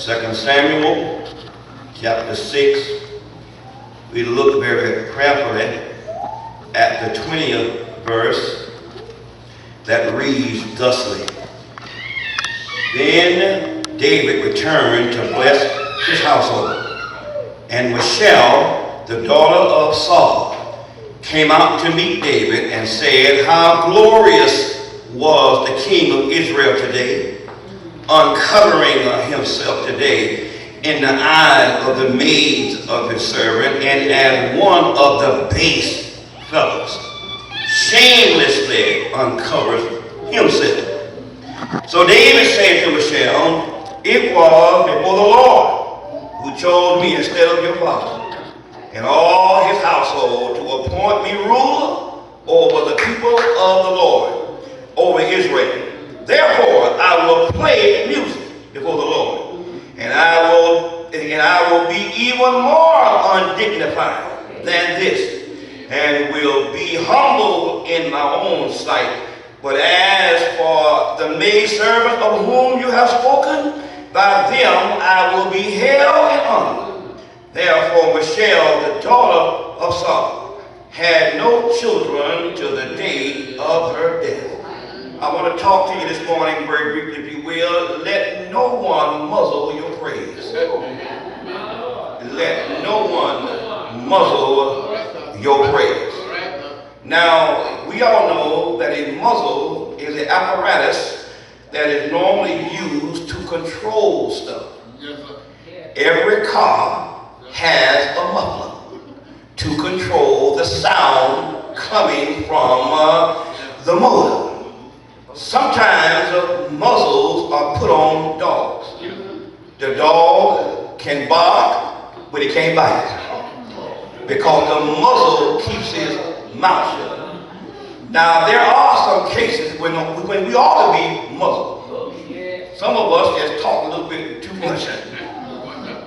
2 Samuel chapter 6. We look very prayerfully at the 20th verse that reads thusly. Then David returned to bless his household, and Michal, the daughter of Saul, came out to meet David and said, "How glorious was the king of Israel today, uncovering himself today in the eyes of the maids of his servant, and as one of the base fellows shamelessly uncovers himself." So David said to Michal, "It was before the Lord who chose me instead of your father and all his household to appoint me ruler over the people of the Lord, over Israel. Therefore I will play music before the Lord, and I will be even more undignified than this, and will be humble in my own sight. But as for the maidservants of whom you have spoken, by them I will be held in honor." Therefore Michal, the daughter of Saul, had no children till the day of her death. I want to talk to you this morning very briefly, if you will. Let no one muzzle your praise. Let no one muzzle your praise. Now, we all know that a muzzle is an apparatus that is normally used to control stuff. Every car has a muffler to control the sound coming from the motor. Sometimes muzzles are put on dogs. The dog can bark, but he can't bite, because the muzzle keeps his mouth shut. Now, there are some cases when we ought to be muzzled. Some of us just talk a little bit too much,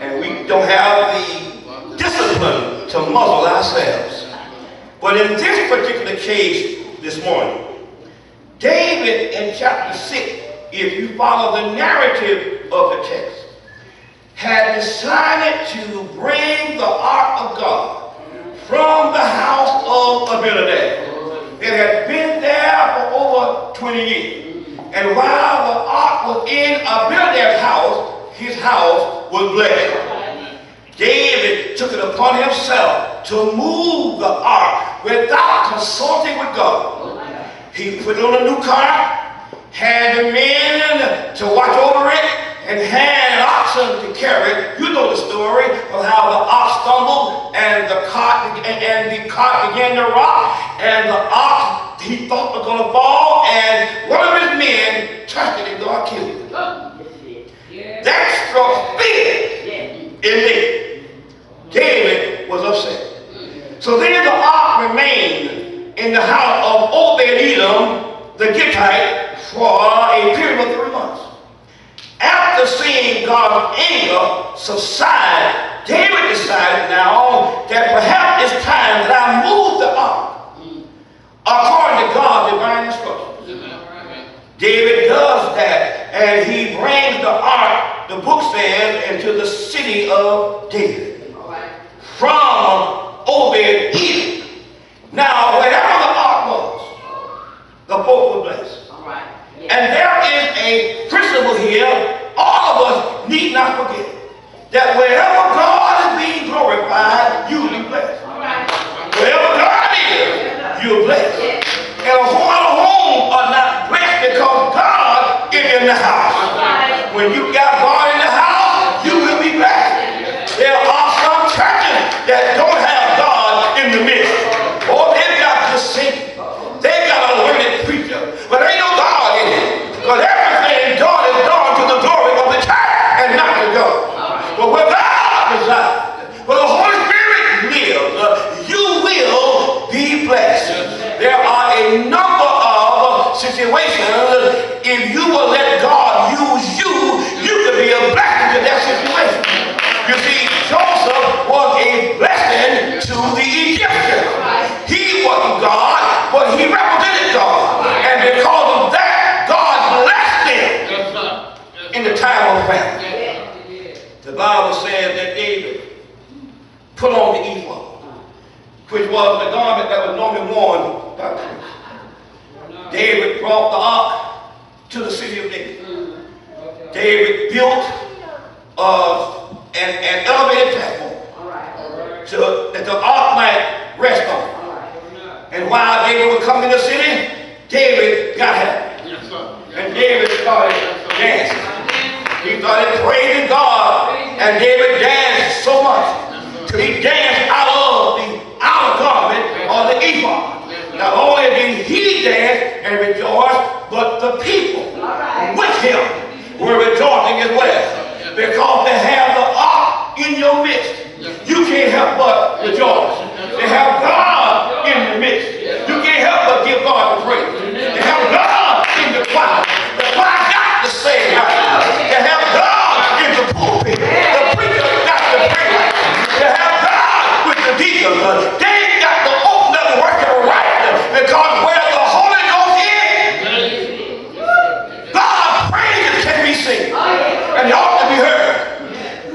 and we don't have the discipline to muzzle ourselves. But in this particular case this morning, David in chapter 6, if you follow the narrative of the text, had decided to bring the ark of God from the house of Abinadab. It had been there for over 20 years. And while the ark was in Abinadab's house, his house was blessed. David took it upon himself to move the ark without consulting with God. He put it on a new cart, had the men to watch over it, and had an oxen to carry it. You know the story of how the ox stumbled and the cart began to rock, and the ox he thought was going to fall, and one of his men touched it and God killed it. That struck fear in David. David was upset. So then the ark remained in the house of Obed-Edom the Gittite for a period of 3 months. After seeing God's anger subside, David decided now that perhaps it's time that I move the ark according to God's divine instructions. David does that, and he brings the ark, the book says, into the city of David from Obed-Edom. Now, wherever the ark was, the folk were blessed. And there is a principle here all of us need not forget, that wherever God is being glorified, you will be blessed. Wherever God is, you're blessed. And a whole lot of homes are not blessed because God is in the house. When you got God in the house, you will be blessed. There are some churches that don't have God in the midst. Oh, they've got to sing. They've got a learned preacher. But there ain't no God in it. Because everything God is done to the glory of the church and not to God. But where God resides, where the Holy Spirit lives, you will be blessed. There are a number of situations, if you will let God use you, you could be a blessing to that situation. You see, Joseph was a blessing to the Egyptians. He wasn't God, but he represented God. And because of that, God blessed him in the time of famine. Bible says that David put on the ephod, which was the garment that was normally worn by priests. David brought the ark to the city of David. David built an elevated platform so that the ark might rest on. And while David was coming to the city, David got happy. And David started dancing. He started praising God, and David danced so much till he danced out of the outer garment or the ephod. Not only did he dance and rejoice, but the people with him were rejoicing as well, because they have the ark in your midst. You can't help but rejoice. They have God in the midst. You can't help but give God the praise. They have God in the choir. The choir got to sing right. They have God in the pulpit. The preacher got to pray right. They have God with the deacons. They ain't got to open up and work it right, because where the Holy Ghost is, God's praises can be seen, and they ought to be heard.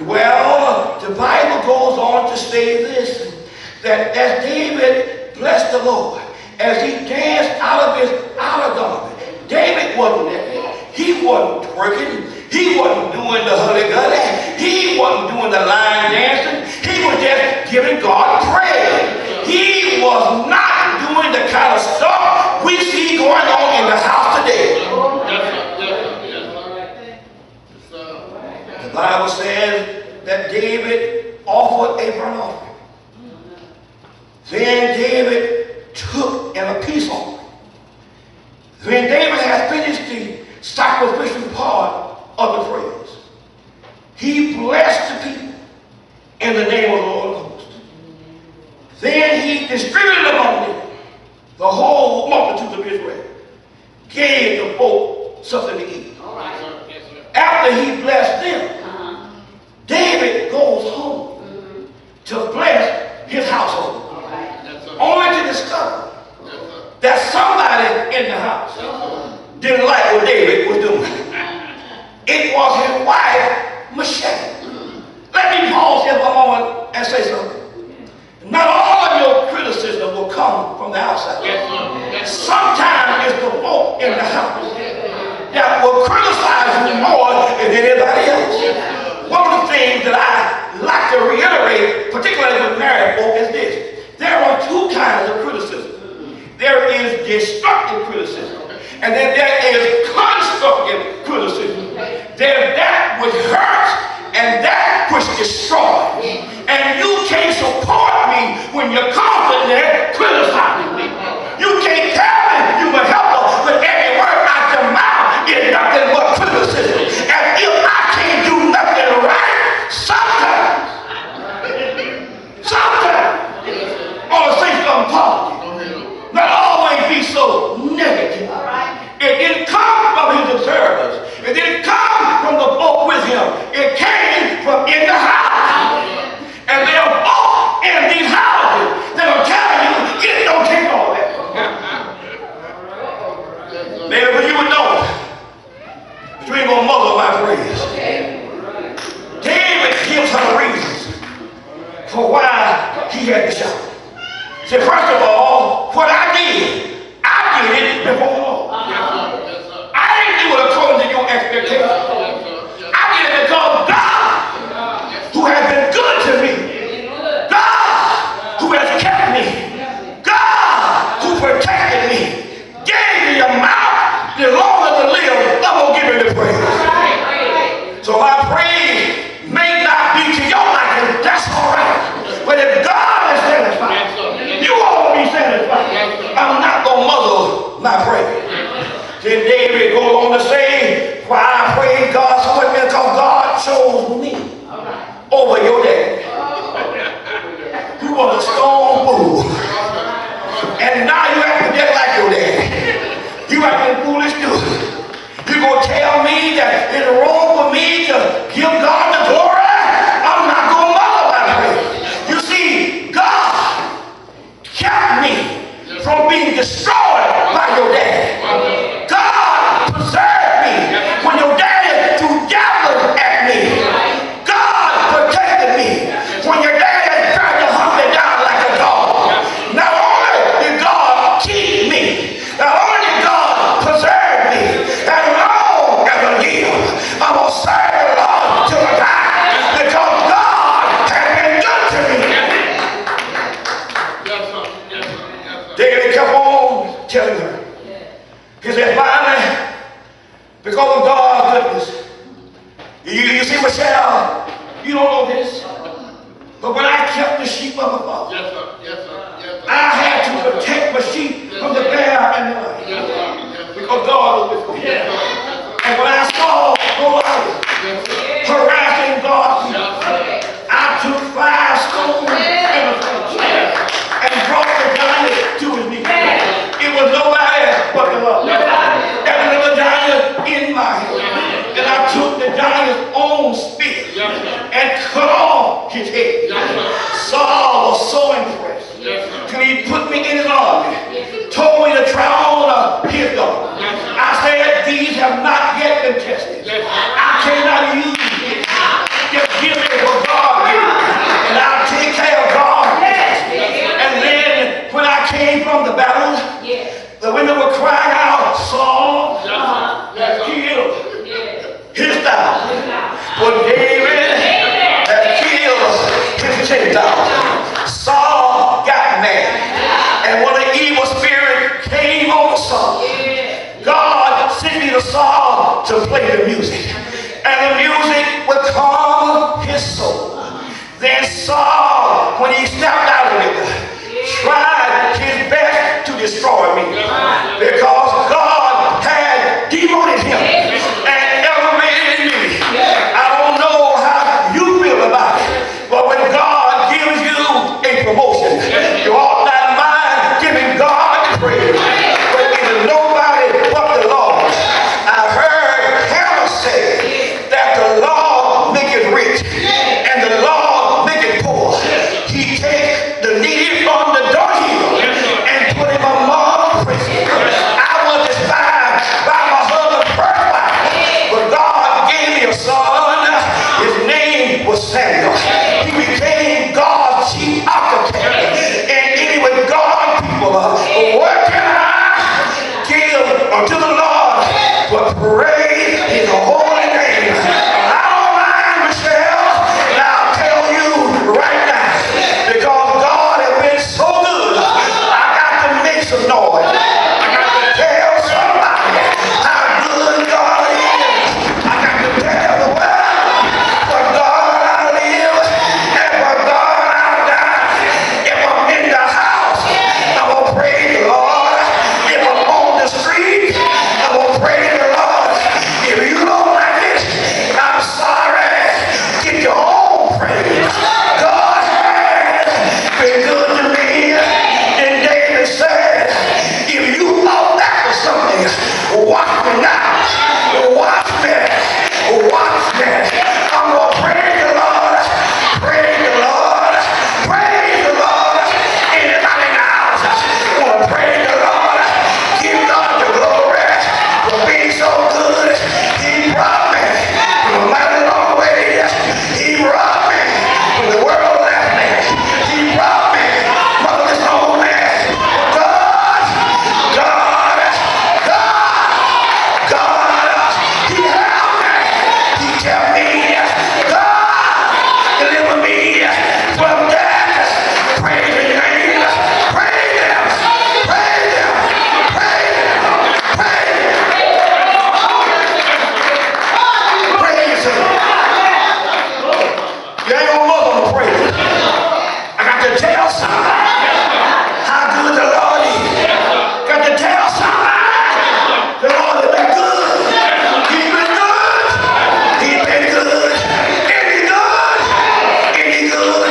Well, the Bible goes on to say this, that as David blessed the Lord, as he danced out of his outer garment, David wasn't there. He wasn't twerking. He wasn't doing the hurdy-gurdy. He wasn't doing the line dancing. He was just giving God praise. He was not doing the kind of stuff we see going on in the house today. The Bible says that David offered a burnt offering. Then David took a peace offering. When David had finished the sacrificial part of the praise, he blessed the people in the name of the Lord of hosts. Then he distributed among them the whole multitude of Israel, gave the folk something to eat. After he blessed them, David goes home to bless his household, only to discover that somebody in the house didn't like what David was doing. It was his wife, Michelle. Let me pause here for a moment and say something. Not all of your criticism will come from the outside. Sometimes it's the folk in the house that will criticize you more than anybody else. One of the things that I like to reiterate, particularly with married folk, is this. There are two kinds of criticism. There is destructive criticism, and then there is constructive criticism. There's that which hurts and that which destroys. And you can't support me when you're constantly criticizing me. You can't tell me you will help us when every word out your mouth is nothing but criticism. And if I can't do nothing right, sometimes, I want to say something positive. Not always be so negative. It didn't come from his observers. It didn't come from the folk with him. It came from in the house. And there are folk in these houses that are telling you, it don't take all that. Maybe when you would know it, but you ain't going to muzzle my praise. David gives her reasons for why he had to shout. See, first of all, what I did it before the Lord. I didn't do it according to your expectations. I did it because God, who has been good to me, God, who has kept me, God, who protected me, gave me a mouth that long as I live, I'm going to give him the praise. So my praise may not be to your liking, that's all right. But if God is satisfied, you ought to be satisfied. I'm not going to muzzle my praise. You see, Michelle, you don't know this, but when I kept the sheep of my father, Yes, sir. Yes, sir. Yes, sir. I had to protect my sheep from the bear and the lion. Yes, sir. Yes, sir. Because God was with me. Yes, sir. And when I saw Goliath harassing God, I took 5 stones and a flint and brought the giant to his knees. It was nobody but the Lord. That little giant in my hand. And I took the giant's own spear and cut off his head. Saul was so impressed. Till he put me in his army. Told me to try on his dog. I said, these have not yet been tested. I cannot use it. Just give me what God gives me. And I'll take care of God. And then when I came from the battle, the women were crying out, Saul has killed his thousand. But David has killed his 10,000. Saul got mad. And when the evil spirit came on Saul, God sent me to Saul to play the music. And the music would calm his soul. Then Saul, when he stepped out of it, tried his best to destroy me. Because God had demoted him and elevated me. I don't know how you feel about it, but when God gives you a promotion, you ought not mind giving God praise. But it is nobody but the Lord. I heard Hannah say that the Lord maketh rich and the Lord maketh poor. He takes the needy from the dunghill and put him among princes. I was despised by my husband's first wife, but God gave me a son. His name was Samuel. He became God's chief architect. And anyway, God people, what can I give unto the Lord but praise his holy name? I don't mind, Michelle, and I'll tell you right now, because God has been so good, I got to make some noise. I got to tell somebody how good God is. I got to tell the world, for God I live, and for God I die. If I'm in the house, I'm going to praise the Lord. If I'm on the street, I'm going to praise the Lord. If you don't like it, I'm sorry. Get your own praise. God has been good to me. And David said, if you thought that was something, watch me now. Watch me. Watch me. I'm going to praise the Lord. Praise the Lord. Praise the Lord. Anybody in the house want to praise the Lord? Give God the glory for being so good. He brought me from a mighty long way. He brought me from the world left me. He brought me from this old man. God, God, God, God, he held me. He kept me. God delivered me from death. Praise his name. Praise him. Praise him. Praise him. Praise him. Praise him. You ain't gonna look on the praise. I got to tell somebody how good the Lord is. Got to tell somebody the Lord has been good. He's been good. He's been good. Ain't he good? Ain't he good?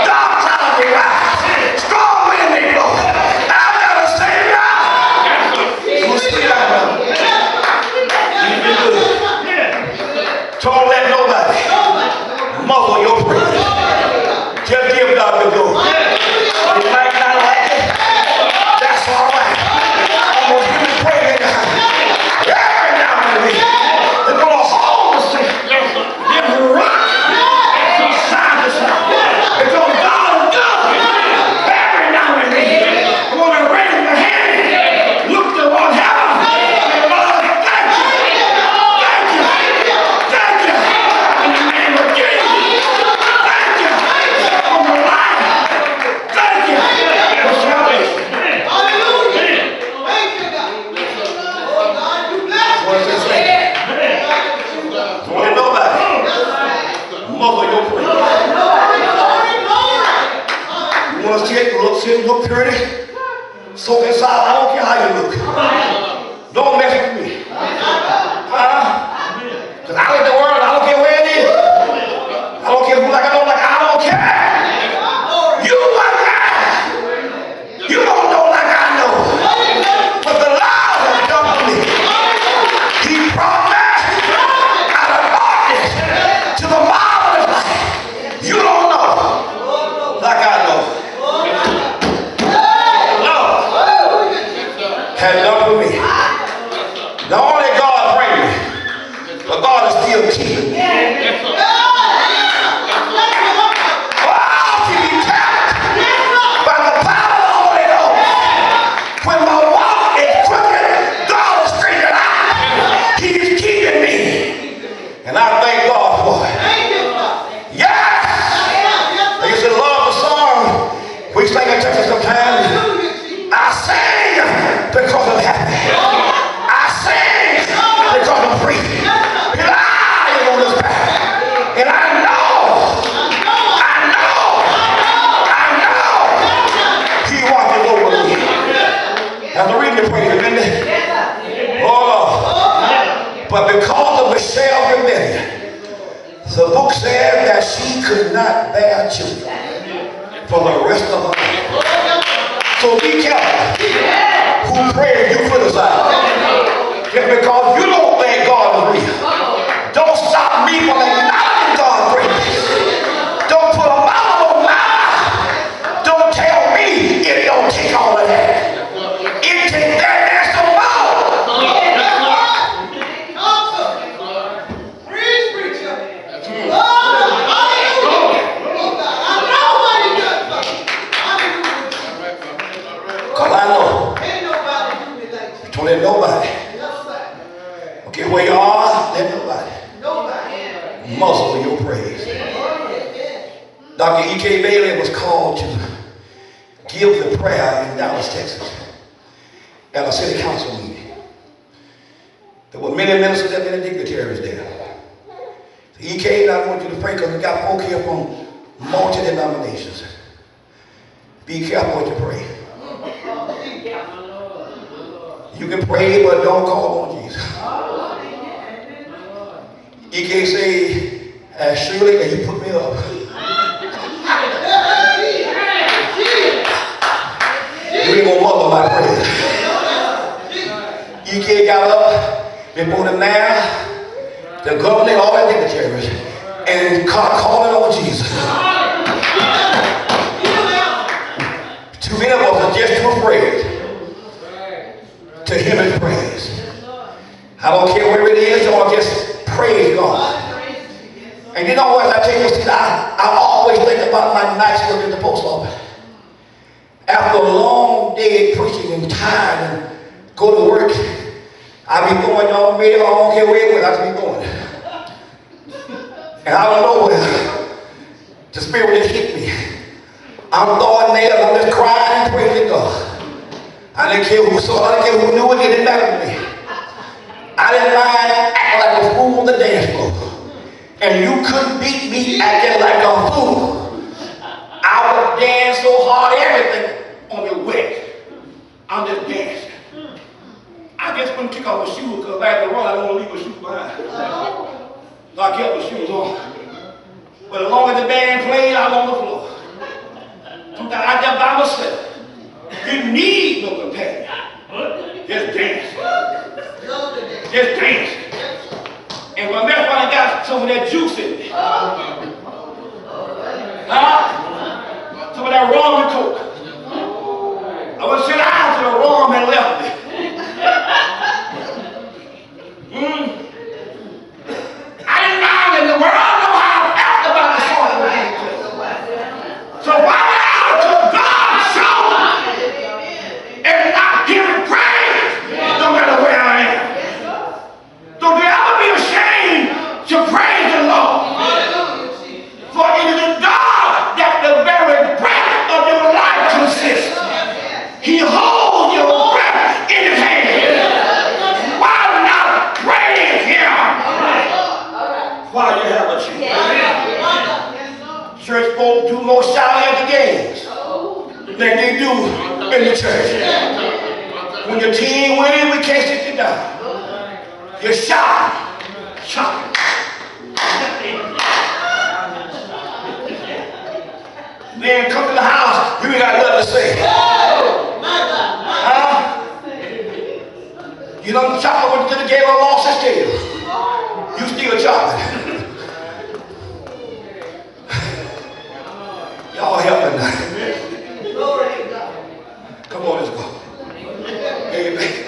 Dark clouds they rise. Strong wind they blow. I've got a Savior who's sweet out of me. He's been good. Don't let nobody muzzle your praise. Just give God the glory. You might not like it. That's all right. I'm going to give him praise every now and then. They're going to hold the thing. They're rock from side to side. Because God is good. Every now and then. I want to raise my hand. Look toward heaven. And Lord, thank you. Thank you. Thank you. In the name of Jesus. Thank you. On the life muzzle your praise. You want to sit, look pretty, soak inside. I don't care how you look. Don't mess with me. Because I look at the world, I don't care where it is. I don't care who like I don't like, I don't care. You like I. You don't know like I know. But the Lord has done for me. He brought me out of darkness to the marvelous light. You don't know like I know. Lord has done for me. Not only God bring me, but God is still keeping me. Because I'm happy. I sing because I'm free. He lies on this path. And I know he watches over me. Now the reading the praise, isn't it? Oh Lord. But because of Michelle's rebellion, the book said that she could not bear children for the rest of her life. So be careful who prays you criticize. Just because you don't think God is real, don't stop me from acknowledging God's greatness. Don't put a mouth on my mouth. Don't tell me it don't take all of that. It takes that and some more. Because I know. Don't let nobody. Okay, where you are, let nobody muzzle your praise. Dr. E.K. Bailey was called to give the prayer in Dallas, Texas, at a city council meeting. There were many ministers and many dignitaries there. E.K. I want you to pray because we got folk here from multi-denominations. Be careful what you pray. You can pray, but don't call on Jesus. E.K. say, Shirley, can you put me up? You ain't gonna muzzle my prayer. E.K. got up before the mayor, the governor, all the dignitaries, and calling on Jesus. Too many of us are just too afraid to hear his praise. I don't care where it is, or just praise God. And you know what, I tell you, I always think about my nights working in the post office. After a long day preaching and tired and go to work, I be going on the radio, I don't care where it was, I be going. And I don't know where the Spirit just hit me. I'm throwing nails, I'm just crying and praising God. I didn't care who saw it, I didn't care who knew it, it didn't matter to me. I didn't mind acting like a fool on the dance floor. And you couldn't beat me acting like a fool. I would dance so hard, everything on me wet. I'm just dancing. I just couldn't kick off my shoes because after a while I don't want to leave my shoes behind. So I kept my shoes on. But as long as the band played, I was on the floor. Sometimes I just by myself. Didn't need no companion. Just dance. Just dance. And when that's when I got some of that juice in me. Some of that rum and coke. I would sit down to the rum and left me. I didn't mind in the world. I know how I felt about the song. So why would I to God's show and not give him praise no matter where I am? Don't you ever be ashamed to praise the Lord. For it is in God that the very breath of your life while you have a chance. Church folk do more shouting at the games than they do in the church. When your team wins, we can't sit you down. You're shouting. Shouting. Then come to the house, you ain't got nothing to say. Huh? You done chopped went to the game and lost his tail. You still chopping. Y'all help me now. Come on, let's go. Amen.